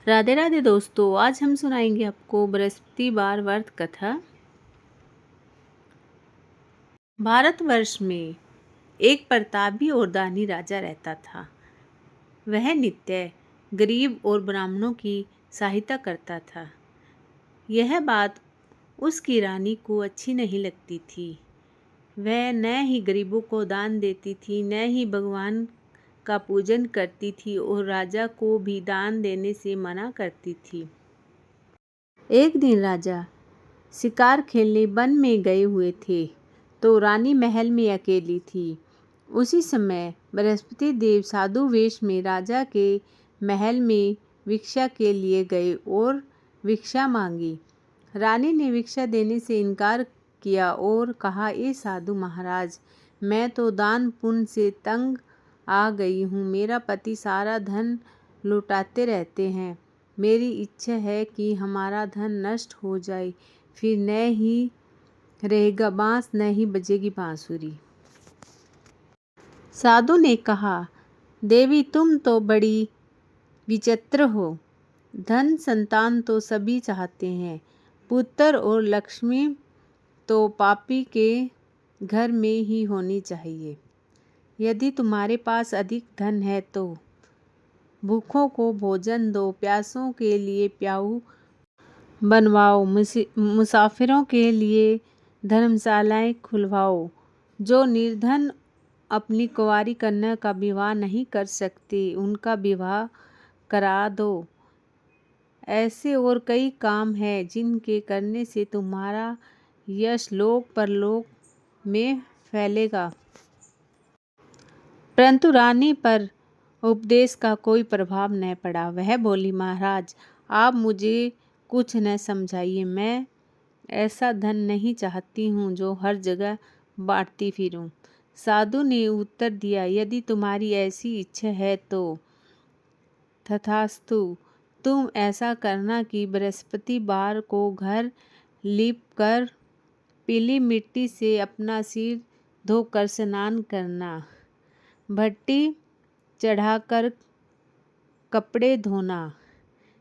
राधे राधे दोस्तों, आज हम सुनाएंगे आपको बृहस्पतिवार व्रत कथा। भारतवर्ष में एक प्रतापी और दानी राजा रहता था। वह नित्य गरीब और ब्राह्मणों की सहायता करता था। यह बात उसकी रानी को अच्छी नहीं लगती थी। वह न ही गरीबों को दान देती थी, न ही भगवान का पूजन करती थी और राजा को भी दान देने से मना करती थी। एक दिन राजा शिकार खेलने वन में गए हुए थे तो रानी महल में अकेली थी। उसी समय बृहस्पति देव साधु वेश में राजा के महल में भिक्षा के लिए गए और भिक्षा मांगी। रानी ने भिक्षा देने से इनकार किया और कहा, ए साधु महाराज, मैं तो दान पुण्य से तंग आ गई हूँ। मेरा पति सारा धन लुटाते रहते हैं। मेरी इच्छा है कि हमारा धन नष्ट हो जाए, फिर न ही रहेगा बांस न ही बजेगी बांसुरी। साधु ने कहा, देवी तुम तो बड़ी विचित्र हो। धन संतान तो सभी चाहते हैं, पुत्र और लक्ष्मी तो पापी के घर में ही होनी चाहिए। यदि तुम्हारे पास अधिक धन है तो भूखों को भोजन दो, प्यासों के लिए प्याऊ बनवाओ, मुसाफिरों के लिए धर्मशालाएं खुलवाओ। जो निर्धन अपनी कुंवारी कन्या का विवाह नहीं कर सकते, उनका विवाह करा दो। ऐसे और कई काम हैं जिनके करने से तुम्हारा यश लोक परलोक में फैलेगा। परंतु रानी पर उपदेश का कोई प्रभाव न पड़ा। वह बोली, महाराज, आप मुझे कुछ न समझाइए। मैं ऐसा धन नहीं चाहती हूँ जो हर जगह बांटती फिरूं। साधु ने उत्तर दिया, यदि तुम्हारी ऐसी इच्छा है तो तथास्तु। तुम ऐसा करना कि बृहस्पतिवार को घर लीप कर पीली मिट्टी से अपना सिर धोकर स्नान करना, भट्टी चढ़ाकर कपड़े धोना।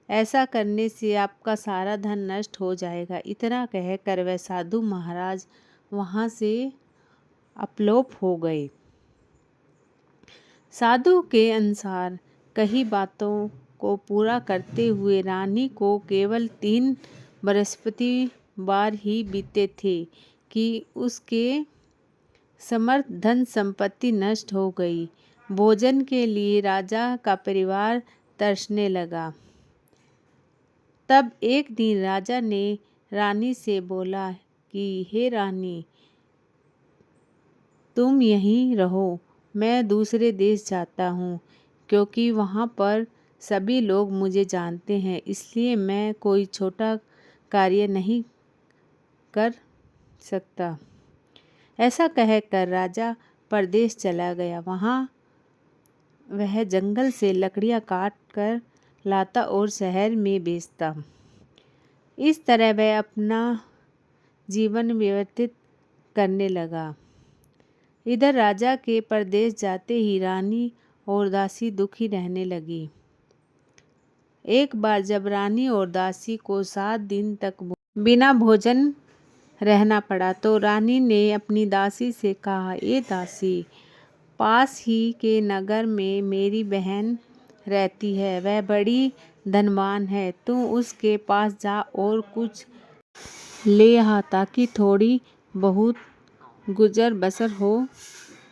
ऐसा करने से आपका सारा धन नष्ट हो जाएगा। इतना कहकर वह साधु महाराज वहाँ से अपलोप हो गए। साधु के अनुसार कई बातों को पूरा करते हुए रानी को केवल 3 बृहस्पतिवार ही बीते थे कि उसके समस्त धन संपत्ति नष्ट हो गई। भोजन के लिए राजा का परिवार तरसने लगा। तब एक दिन राजा ने रानी से बोला कि हे रानी, तुम यहीं रहो, मैं दूसरे देश जाता हूँ, क्योंकि वहाँ पर सभी लोग मुझे जानते हैं, इसलिए मैं कोई छोटा कार्य नहीं कर सकता। ऐसा कहकर राजा परदेश चला गया। वहाँ वह जंगल से लकड़ियाँ काट कर लाता और शहर में बेचता। इस तरह वह अपना जीवन व्यतीत करने लगा। इधर राजा के परदेश जाते ही रानी और दासी दुखी रहने लगी। एक बार जब रानी और दासी को 7 दिन तक बिना भोजन रहना पड़ा तो रानी ने अपनी दासी से कहा, ए दासी, पास ही के नगर में मेरी बहन रहती है। वह बड़ी धनवान है। तू उसके पास जा और कुछ ले आ ताकि थोड़ी बहुत गुजर बसर हो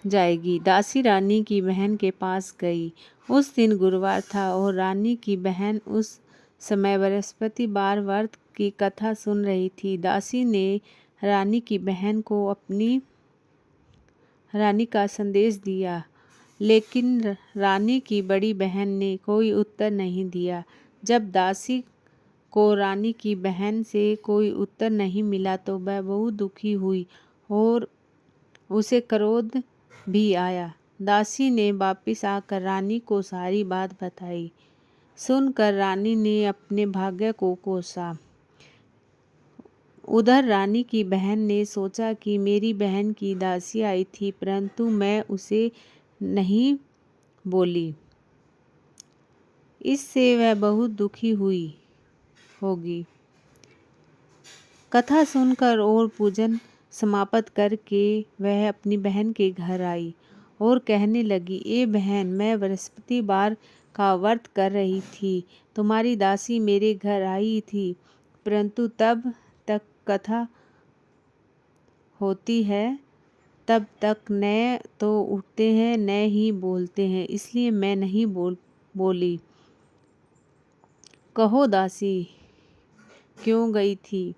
जाएगी। दासी रानी की बहन के पास गई। उस दिन गुरुवार था और रानी की बहन उस समय बृहस्पतिवार व्रत की कथा सुन रही थी। दासी ने रानी की बहन को अपनी रानी का संदेश दिया, लेकिन रानी की बड़ी बहन ने कोई उत्तर नहीं दिया। जब दासी को रानी की बहन से कोई उत्तर नहीं मिला तो वह बहुत दुखी हुई और उसे क्रोध भी आया। दासी ने वापस आकर रानी को सारी बात बताई। सुनकर रानी ने अपने भाग्य को कोसा। उधर रानी की बहन ने सोचा कि मेरी बहन की दासी आई थी, परंतु मैं उसे नहीं बोली। इससे वह बहुत दुखी हुई होगी। कथा सुनकर और पूजन समाप्त करके वह अपनी बहन के घर आई और कहने लगी, ए बहन, मैं बृहस्पतिवार का व्रत कर रही थी। तुम्हारी दासी मेरे घर आई थी, परंतु तब तक कथा होती है तब तक न तो उठते हैं न ही बोलते हैं, इसलिए मैं नहीं बोली। कहो दासी क्यों गई थी?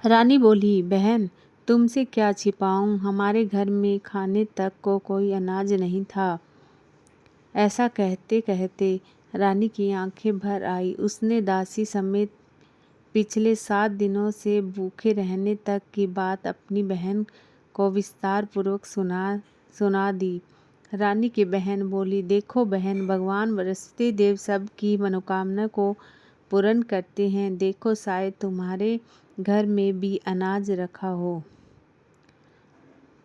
रानी बोली, बहन तुमसे क्या छिपाऊं, हमारे घर में खाने तक को कोई अनाज नहीं था। ऐसा कहते कहते रानी की आंखें भर आई। उसने दासी समेत पिछले 7 दिनों से भूखे रहने तक की बात अपनी बहन को विस्तार पूर्वक सुना दी। रानी की बहन बोली, देखो बहन, भगवान बृहस्पति देव सबकी मनोकामना को पूर्ण करते हैं। देखो, शायद तुम्हारे घर में भी अनाज रखा हो।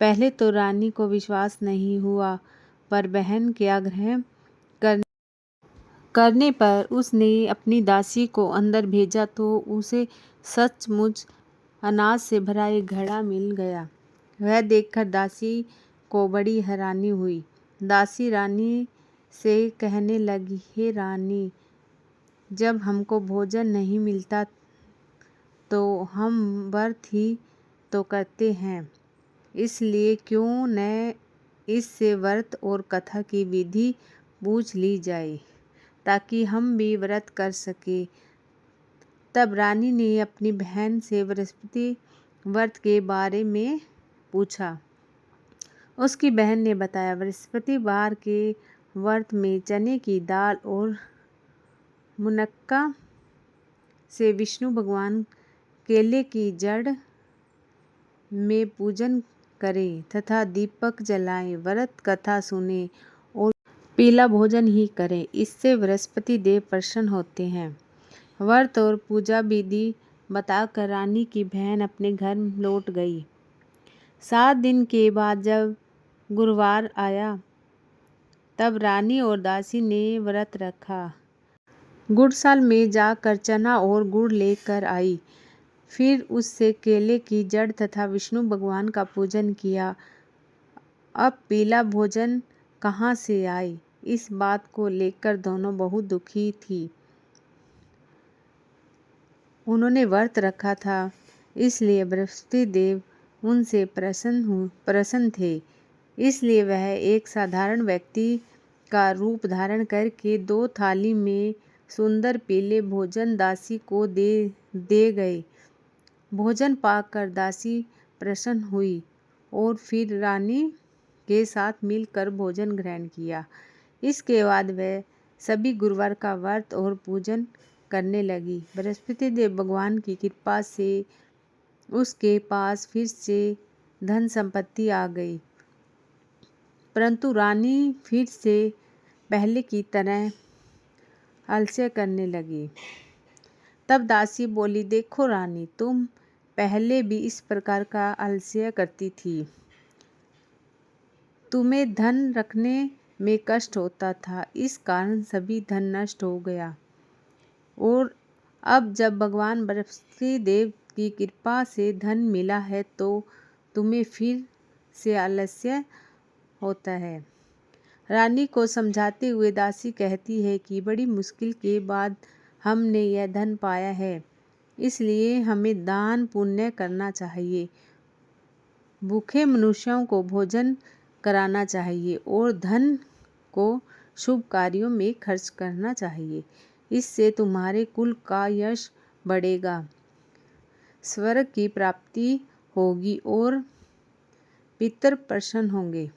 पहले तो रानी को विश्वास नहीं हुआ, पर बहन के आग्रह करने पर उसने अपनी दासी को अंदर भेजा तो उसे सचमुच अनाज से भरा एक घड़ा मिल गया। वह देखकर दासी को बड़ी हैरानी हुई। दासी रानी से कहने लगी, हे रानी, जब हमको भोजन नहीं मिलता तो हम व्रत ही तो करते हैं, इसलिए क्यों न इससे व्रत और कथा की विधि पूछ ली जाए, ताकि हम भी व्रत कर सके। तब रानी ने अपनी बहन से बृहस्पति व्रत के बारे में पूछा। उसकी बहन ने बताया, बृहस्पतिवार के व्रत में चने की दाल और मुनक्का से विष्णु भगवान केले की जड़ में पूजन करें तथा दीपक जलाएं, व्रत कथा सुने और पीला भोजन ही करें। इससे बृहस्पति देव प्रसन्न होते हैं। व्रत और पूजा विधि बताकर रानी की बहन अपने घर लौट गई। 7 दिन के बाद जब गुरुवार आया, तब रानी और दासी ने व्रत रखा। गुड़साल में जाकर चना और गुड़ लेकर आई। फिर उससे केले की जड़ तथा विष्णु भगवान का पूजन किया। अब पीला भोजन कहाँ से आए, इस बात को लेकर दोनों बहुत दुखी थी। उन्होंने व्रत रखा था, इसलिए बृहस्पति देव उनसे प्रसन्न थे। इसलिए वह एक साधारण व्यक्ति का रूप धारण करके 2 थाली में सुंदर पीले भोजन दासी को दे गए। भोजन पाकर दासी प्रसन्न हुई और फिर रानी के साथ मिलकर भोजन ग्रहण किया। इसके बाद वह सभी गुरुवार का व्रत और पूजन करने लगी। बृहस्पति देव भगवान की कृपा से उसके पास फिर से धन संपत्ति आ गई, परंतु रानी फिर से पहले की तरह आलस्य करने लगी। तब दासी बोली, देखो रानी, तुम पहले भी इस प्रकार का आलस्य करती थी। तुम्हें धन रखने में कष्ट होता था, इस कारण सभी धन नष्ट हो गया। और अब जब भगवान बृहस्पति देव की कृपा से धन मिला है तो तुम्हें फिर से आलस्य होता है। रानी को समझाते हुए दासी कहती है कि बड़ी मुश्किल के बाद हमने यह धन पाया है, इसलिए हमें दान पुण्य करना चाहिए, भूखे मनुष्यों को भोजन कराना चाहिए और धन को शुभ कार्यों में खर्च करना चाहिए। इससे तुम्हारे कुल का यश बढ़ेगा, स्वर्ग की प्राप्ति होगी और पितर प्रसन्न होंगे।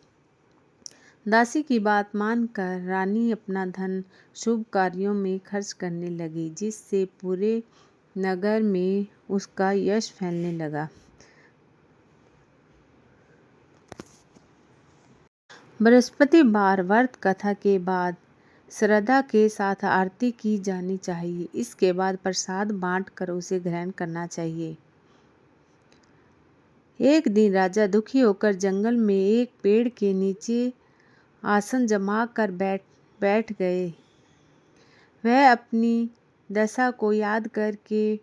दासी की बात मानकर रानी अपना धन शुभ कार्यों में खर्च करने लगी, जिससे पूरे नगर में उसका यश फैलने लगा। बृहस्पतिवार व्रत कथा के बाद श्रद्धा के साथ आरती की जानी चाहिए। इसके बाद प्रसाद बांटकर उसे ग्रहण करना चाहिए। एक दिन राजा दुखी होकर जंगल में एक पेड़ के नीचे आसन जमा कर बैठ गए। वह अपनी दशा को याद करके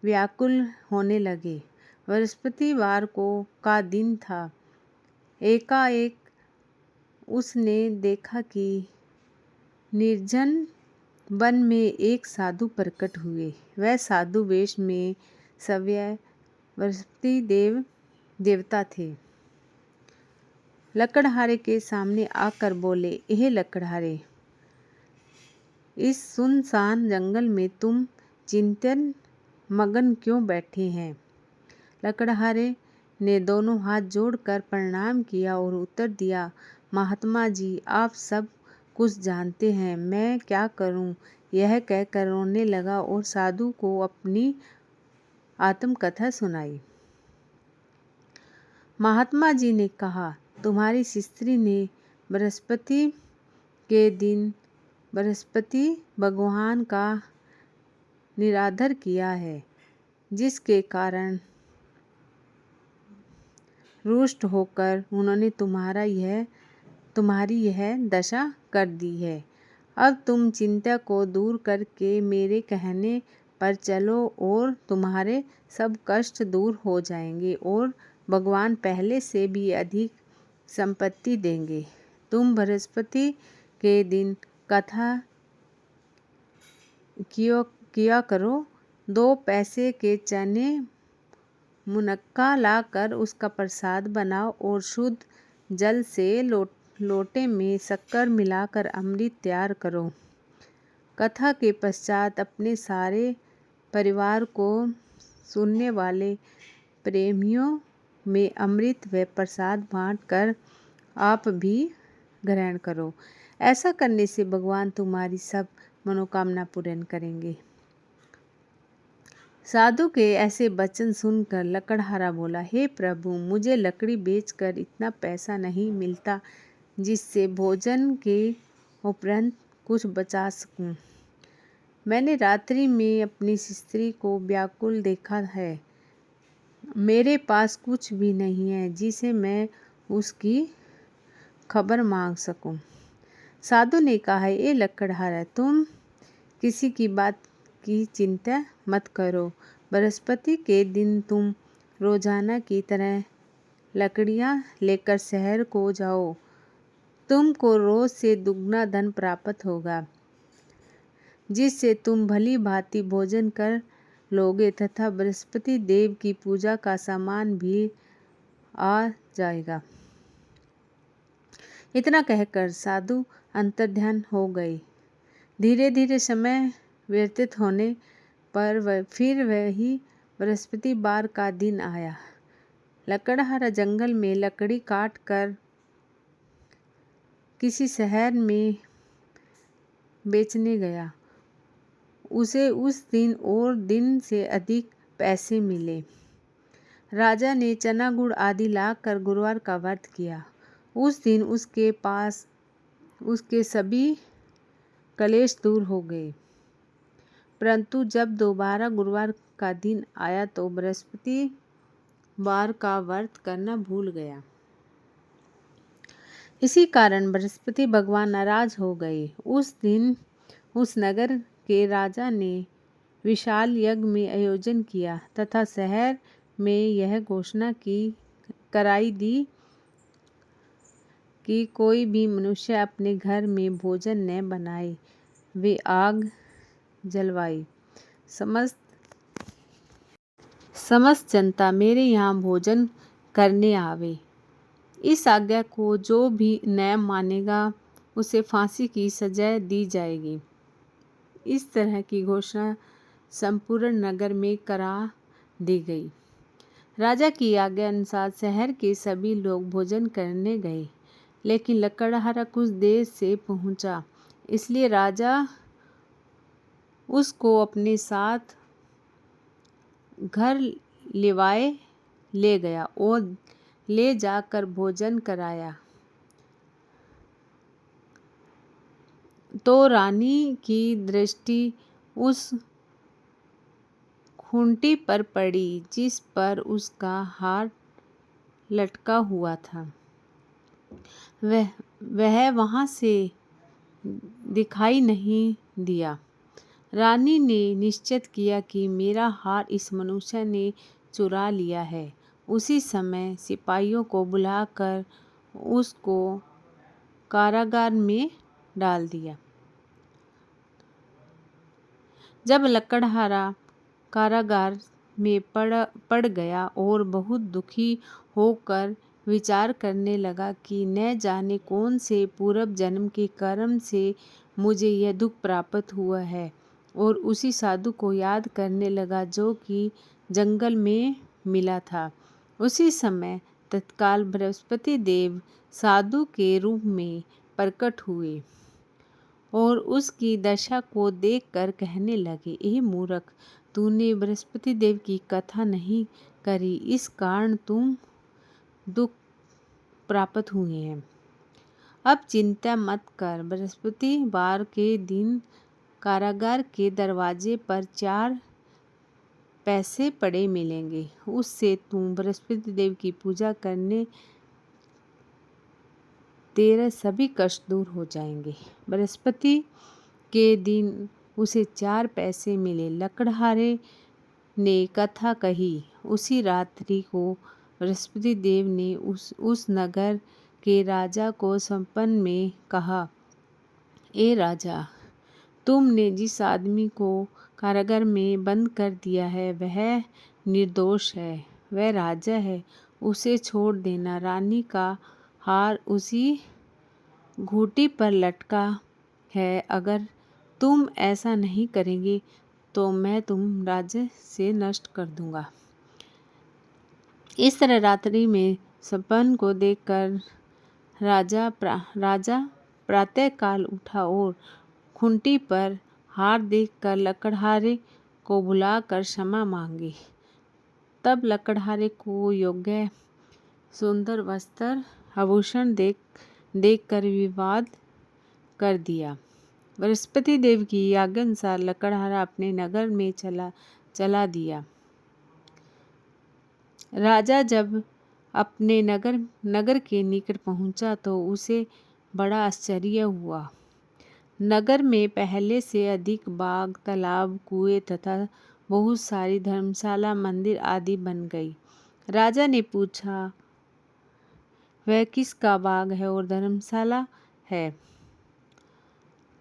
व्याकुल होने लगे। बृहस्पतिवार को का दिन था। एकाएक उसने देखा कि निर्जन वन में एक साधु प्रकट हुए। वह साधु वेश में स्वयं बृहस्पति देवता थे। लकड़हारे के सामने आकर बोले, हे लकड़हारे, इस सुनसान जंगल में तुम चिंतन मगन क्यों बैठे हैं? लकड़हारे ने दोनों हाथ जोड़कर प्रणाम किया और उत्तर दिया, महात्मा जी, आप सब कुछ जानते हैं, मैं क्या करूं? यह कहकर रोने लगा और साधु को अपनी आत्मकथा सुनाई। महात्मा जी ने कहा, तुम्हारी स्त्री ने बृहस्पति के दिन बृहस्पति भगवान का निरादर किया है, जिसके कारण रुष्ट होकर उन्होंने तुम्हारी यह दशा कर दी है। अब तुम चिंता को दूर करके मेरे कहने पर चलो और तुम्हारे सब कष्ट दूर हो जाएंगे और भगवान पहले से भी अधिक संपत्ति देंगे। तुम बृहस्पति के दिन कथा किया करो। 2 पैसे के चने मुनक्का लाकर उसका प्रसाद बनाओ और शुद्ध जल से लोटे में शक्कर मिलाकर अमृत तैयार करो। कथा के पश्चात अपने सारे परिवार को सुनने वाले प्रेमियों में अमृत व प्रसाद बांटकर आप भी ग्रहण करो। ऐसा करने से भगवान तुम्हारी सब मनोकामना पूर्ण करेंगे। साधु के ऐसे वचन सुनकर लकड़हारा बोला, हे प्रभु, मुझे लकड़ी बेचकर इतना पैसा नहीं मिलता जिससे भोजन के उपरांत कुछ बचा सकूं। मैंने रात्रि में अपनी स्त्री को व्याकुल देखा है। मेरे पास कुछ भी नहीं है जिसे मैं उसकी खबर मांग सकूं। साधु ने कहा, ए लकड़हारा, तुम किसी की बात की चिंता मत करो। बृहस्पति के दिन तुम रोजाना की तरह लकड़ियां लेकर शहर को जाओ। तुमको रोज से दुगना धन प्राप्त होगा, जिससे तुम भली भांति भोजन कर लोगे तथा बृहस्पति देव की पूजा का सामान भी आ जाएगा। इतना कहकर साधु अंतर्ध्यान हो गए। धीरे धीरे समय व्यतीत होने पर फिर वही बृहस्पतिवार का दिन आया। लकड़हारा जंगल में लकड़ी काट कर किसी शहर में बेचने गया। उसे उस दिन और दिन से अधिक पैसे मिले। राजा ने चना गुड़ आदि लाकर गुरुवार का व्रत किया। उस दिन उसके पास उसके सभी कलेश दूर हो गए। परंतु जब दोबारा गुरुवार का दिन आया तो बृहस्पतिवार का व्रत करना भूल गया। इसी कारण बृहस्पति भगवान नाराज हो गए। उस दिन उस नगर के राजा ने विशाल यज्ञ में आयोजन किया तथा शहर में यह घोषणा कराई दी कि कोई भी मनुष्य अपने घर में भोजन न बनाए, वे आग जलवाए। समस्त जनता मेरे यहाँ भोजन करने आवे। इस आज्ञा को जो भी न मानेगा उसे फांसी की सजा दी जाएगी। इस तरह की घोषणा संपूर्ण नगर में करा दी गई। राजा की आज्ञा अनुसार शहर के सभी लोग भोजन करने गए, लेकिन लकड़हारा कुछ देर से पहुंचा, इसलिए राजा उसको अपने साथ घर ले गया और ले जाकर भोजन कराया। तो रानी की दृष्टि उस खूंटी पर पड़ी जिस पर उसका हार लटका हुआ था। वह वहां से दिखाई नहीं दिया। रानी ने निश्चय किया कि मेरा हार इस मनुष्य ने चुरा लिया है। उसी समय सिपाहियों को बुलाकर उसको कारागार में डाल दिया। जब लकड़हारा कारागार में पड़ गया और बहुत दुखी होकर विचार करने लगा कि न जाने कौन से पूर्व जन्म के कर्म से मुझे यह दुख प्राप्त हुआ है, और उसी साधु को याद करने लगा जो कि जंगल में मिला था। उसी समय तत्काल बृहस्पति देव साधु के रूप में प्रकट हुए और उसकी दशा को देखकर कहने लगे, हे मूर्ख, तूने बृहस्पति देव की कथा नहीं करी, इस कारण तुम दुख प्राप्त हुए हैं। अब चिंता मत कर, बृहस्पतिवार के दिन कारागार के दरवाजे पर 4 पैसे पड़े मिलेंगे। उससे तुम बृहस्पति देव की पूजा करने तेरे सभी कष्ट दूर हो जाएंगे। बृहस्पति के दिन उसे 4 पैसे मिले। लकड़हारे ने कथा कही। उसी रात्रि को बृहस्पति देव ने उस नगर के राजा को स्वप्न में कहा, ए राजा, तुमने जिस आदमी को कारागार में बंद कर दिया है वह निर्दोष है, वह राजा है, उसे छोड़ देना। रानी का हार उसी घूंटी पर लटका है, अगर तुम ऐसा नहीं करेंगे तो मैं तुम राज्य से नष्ट कर दूंगा। इस तरह रात्रि में स्वप्न को देखकर राजा प्रातःकाल उठा और खूंटी पर हार देखकर लकड़हारे को बुलाकर क्षमा मांगी। तब लकड़हारे को योग्य सुंदर वस्त्र आभूषण देखकर विवाद कर दिया। बृहस्पति देव की आज्ञानुसार लकड़हारा अपने नगर में चला दिया। राजा जब अपने नगर के निकट पहुंचा तो उसे बड़ा आश्चर्य हुआ। नगर में पहले से अधिक बाग, तालाब, कुएं तथा बहुत सारी धर्मशाला, मंदिर आदि बन गई। राजा ने पूछा, वह किसका बाग है और धर्मशाला है?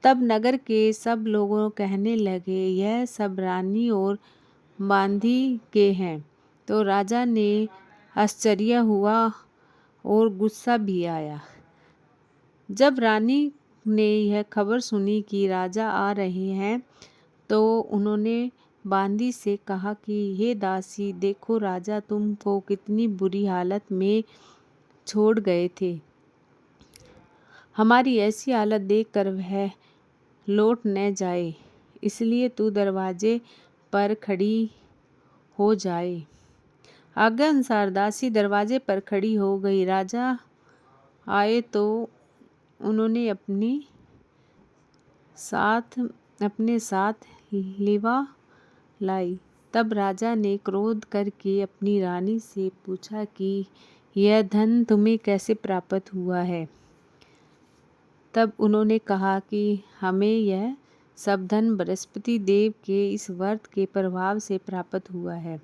तब नगर के सब लोग कहने लगे, यह सब रानी और बांदी के हैं। तो राजा ने आश्चर्य हुआ और गुस्सा भी आया। जब रानी ने यह खबर सुनी कि राजा आ रहे हैं तो उन्होंने बांदी से कहा कि हे दासी, देखो राजा तुमको कितनी बुरी हालत में छोड़ गए थे। हमारी ऐसी हालत देखकर वह लौट न जाए, इसलिए तू दरवाजे पर खड़ी हो जाए। आज्ञा अनुसार दासी दरवाजे पर खड़ी हो गई। राजा आए तो उन्होंने अपने साथ लिवा लाई। तब राजा ने क्रोध करके अपनी रानी से पूछा कि यह धन तुम्हें कैसे प्राप्त हुआ है? तब उन्होंने कहा कि हमें यह सब धन बृहस्पति देव के इस व्रत के प्रभाव से प्राप्त हुआ है।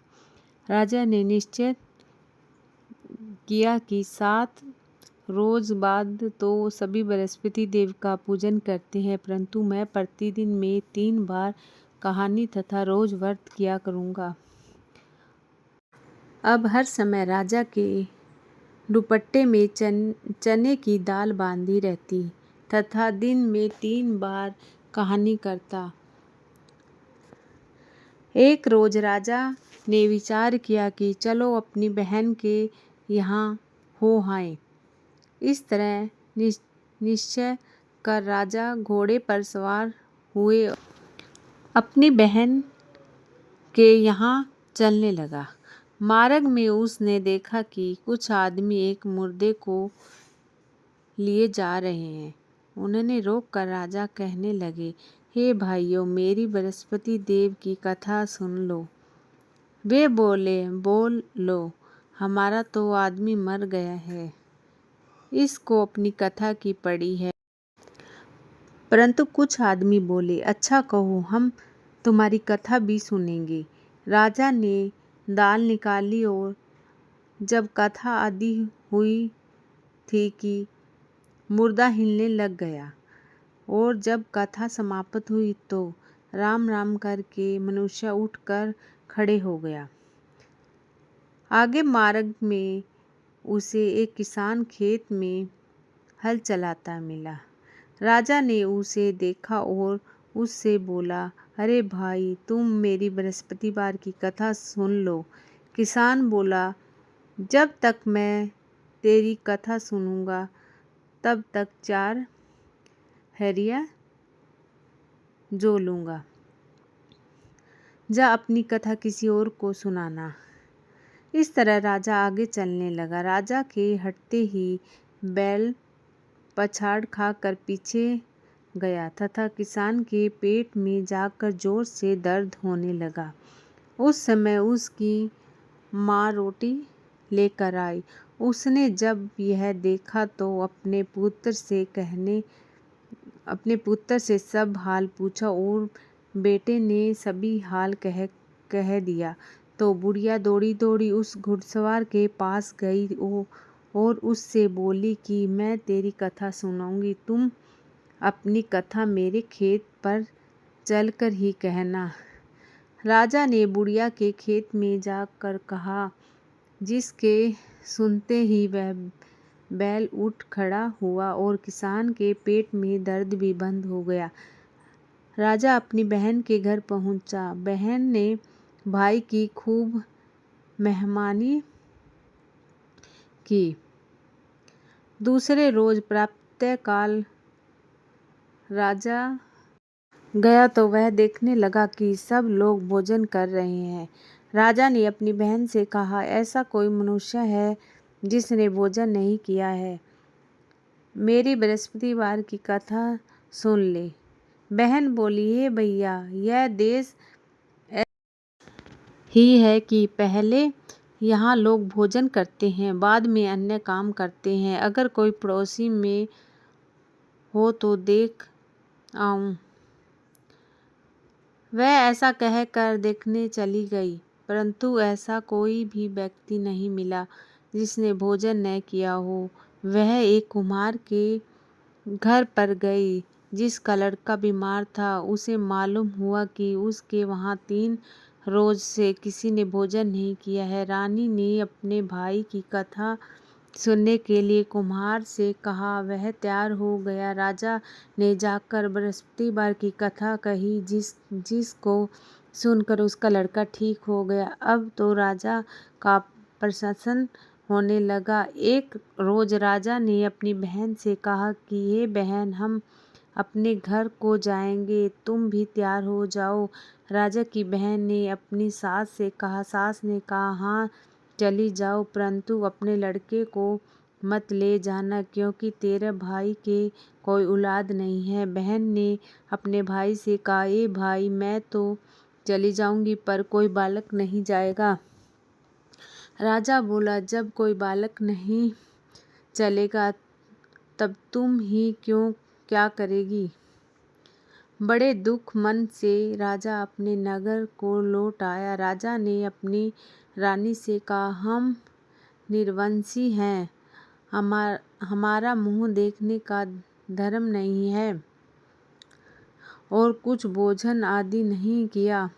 राजा ने निश्चय किया कि 7 रोज बाद तो सभी बृहस्पति देव का पूजन करते हैं, परंतु मैं प्रतिदिन में 3 बार कहानी तथा रोज व्रत किया करूँगा। अब हर समय राजा के दुपट्टे में चने की दाल बांधी रहती तथा दिन में 3 बार कहानी करता। एक रोज राजा ने विचार किया कि चलो अपनी बहन के यहाँ हो आए। इस तरह निश्चय कर राजा घोड़े पर सवार हुए अपनी बहन के यहाँ चलने लगा। मार्ग में उसने देखा कि कुछ आदमी एक मुर्दे को लिए जा रहे हैं। उन्हें रोककर राजा कहने लगे, हे भाइयों, मेरी बृहस्पति देव की कथा सुन लो। वे बोले, बोल लो, हमारा तो आदमी मर गया है, इसको अपनी कथा की पड़ी है। परंतु कुछ आदमी बोले, अच्छा कहो, हम तुम्हारी कथा भी सुनेंगे। राजा ने दाल निकाली और जब कथा आदि हुई थी कि मुर्दा हिलने लग गया, और जब कथा समाप्त हुई तो राम राम करके मनुष्य उठकर खड़े हो गया। आगे मार्ग में उसे एक किसान खेत में हल चलाता मिला। राजा ने उसे देखा और उससे बोला, अरे भाई, तुम मेरी बृहस्पतिवार की कथा सुन लो। किसान बोला, जब तक मैं तेरी कथा सुनूंगा तब तक 4 हरिया जो लूँगा। जा अपनी कथा किसी और को सुनाना। इस तरह राजा आगे चलने लगा। राजा के हटते ही बैल पछाड़ खाकर पीछे गया तथा किसान के पेट में जाकर जोर से दर्द होने लगा। उस समय उसकी माँ रोटी लेकर आई। उसने जब यह देखा तो अपने पुत्र से सब हाल पूछा और बेटे ने सभी हाल कह दिया। तो बुढ़िया दौड़ी दौड़ी उस घुड़सवार के पास गई और उससे बोली कि मैं तेरी कथा सुनाऊंगी, तुम अपनी कथा मेरे खेत पर चलकर ही कहना। राजा ने बुढ़िया के खेत में जाकर कहा, जिसके सुनते ही वह बैल उठ खड़ा हुआ और किसान के पेट में दर्द भी बंद हो गया। राजा अपनी बहन के घर पहुंचा। बहन ने भाई की खूब मेहमानी की। दूसरे रोज प्रातःकाल राजा गया तो वह देखने लगा कि सब लोग भोजन कर रहे हैं। राजा ने अपनी बहन से कहा, ऐसा कोई मनुष्य है जिसने भोजन नहीं किया है, मेरी बृहस्पतिवार की कथा सुन ले। बहन बोली, हे भैया, यह देश ही है कि पहले यहाँ लोग भोजन करते हैं, बाद में अन्य काम करते हैं। अगर कोई पड़ोसी में हो तो देख आऊं। वह ऐसा कहकर देखने चली गई, परंतु ऐसा कोई भी व्यक्ति नहीं मिला जिसने भोजन न किया हो। वह एक कुम्हार के घर पर गई जिसका लड़का बीमार था। उसे मालूम हुआ कि उसके वहाँ 3 रोज से किसी ने भोजन नहीं किया है। रानी ने अपने भाई की कथा सुनने के लिए कुम्हार से कहा। वह तैयार हो गया। राजा ने जाकर बृहस्पतिवार की कथा कही, जिसको सुनकर उसका लड़का ठीक हो गया। अब तो राजा का प्रशंसन होने लगा। एक रोज राजा ने अपनी बहन से कहा कि हे बहन, हम अपने घर को जाएंगे, तुम भी तैयार हो जाओ। राजा की बहन ने अपनी सास से कहा। सास ने कहा, हाँ चली जाओ, परंतु अपने लड़के को मत ले जाना, क्योंकि तेरे भाई के कोई औलाद नहीं है। बहन ने अपने भाई से कहा, ए भाई, मैं तो चली जाऊंगी पर कोई बालक नहीं जाएगा। राजा बोला, जब कोई बालक नहीं चलेगा तब तुम ही क्या करेगी। बड़े दुख मन से राजा अपने नगर को लौट आया। राजा ने अपनी रानी से कहा, हम निर्वंशी हैं, हमारा मुंह देखने का धर्म नहीं है और कुछ भोजन आदि नहीं किया।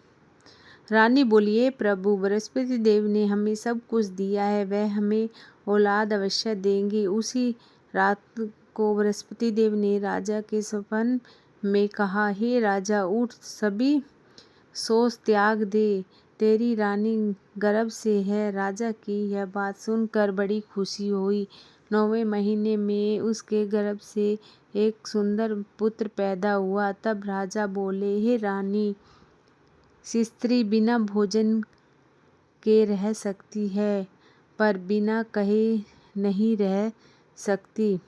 रानी बोली, हे प्रभु, बृहस्पति देव ने हमें सब कुछ दिया है, वह हमें औलाद अवश्य देंगे। उसी रात को बृहस्पति देव ने राजा के सपन में कहा, हे राजा, उठ, सभी सोच त्याग दे, तेरी रानी गर्भ से है। राजा की यह बात सुनकर बड़ी खुशी हुई। 9वें महीने में उसके गर्भ से एक सुंदर पुत्र पैदा हुआ। तब राजा बोले, हे रानी, स्त्री बिना भोजन के रह सकती है, पर बिना कहे नहीं रह सकती।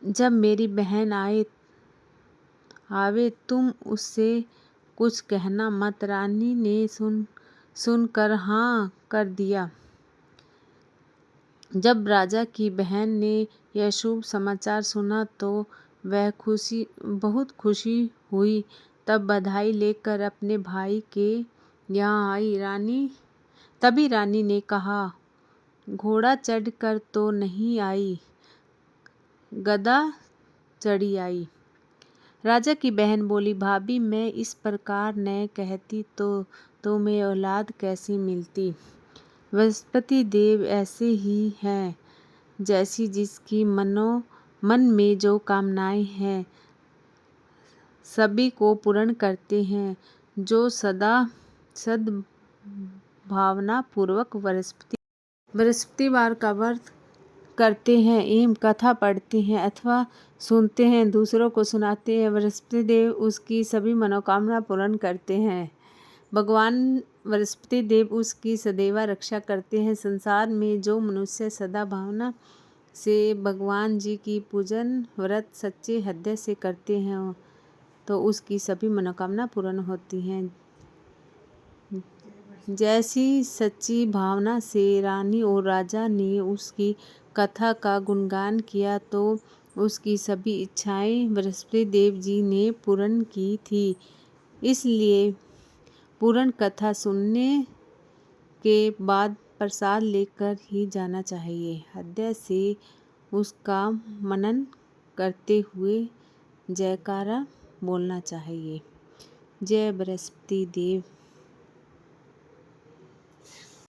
जब मेरी बहन आवे तुम उससे कुछ कहना मत। रानी ने सुनकर हाँ कर दिया। जब राजा की बहन ने यह शुभ समाचार सुना तो वह बहुत खुशी हुई। तब बधाई लेकर अपने भाई के यहाँ आई। तभी रानी ने कहा, घोड़ा चढ़कर तो नहीं आई, गधा चढ़ी आई। राजा की बहन बोली, भाभी मैं इस प्रकार न कहती तो तुम्हें औलाद कैसी मिलती। बृहस्पति देव ऐसे ही हैं, जैसी जिसकी मन में जो कामनाएं हैं सभी को पूर्ण करते हैं। जो सदा सद्भावना पूर्वक बृहस्पतिवार का व्रत करते हैं एवं कथा पढ़ते हैं अथवा सुनते हैं, दूसरों को सुनाते हैं, बृहस्पति देव उसकी सभी मनोकामना पूर्ण करते हैं। भगवान बृहस्पति देव उसकी सदैव रक्षा करते हैं। संसार में जो मनुष्य सदा भावना से भगवान जी की पूजन व्रत सच्चे हृदय से करते हैं तो उसकी सभी मनोकामना पूर्ण होती हैं। जैसी सच्ची भावना से रानी और राजा ने उसकी कथा का गुणगान किया तो उसकी सभी इच्छाएं बृहस्पति देव जी ने पूर्ण की थी। इसलिए पूर्ण कथा सुनने के बाद प्रसाद लेकर ही जाना चाहिए। हृदय से उसका मनन करते हुए जयकारा बोलना चाहिए। जय बृहस्पति देव।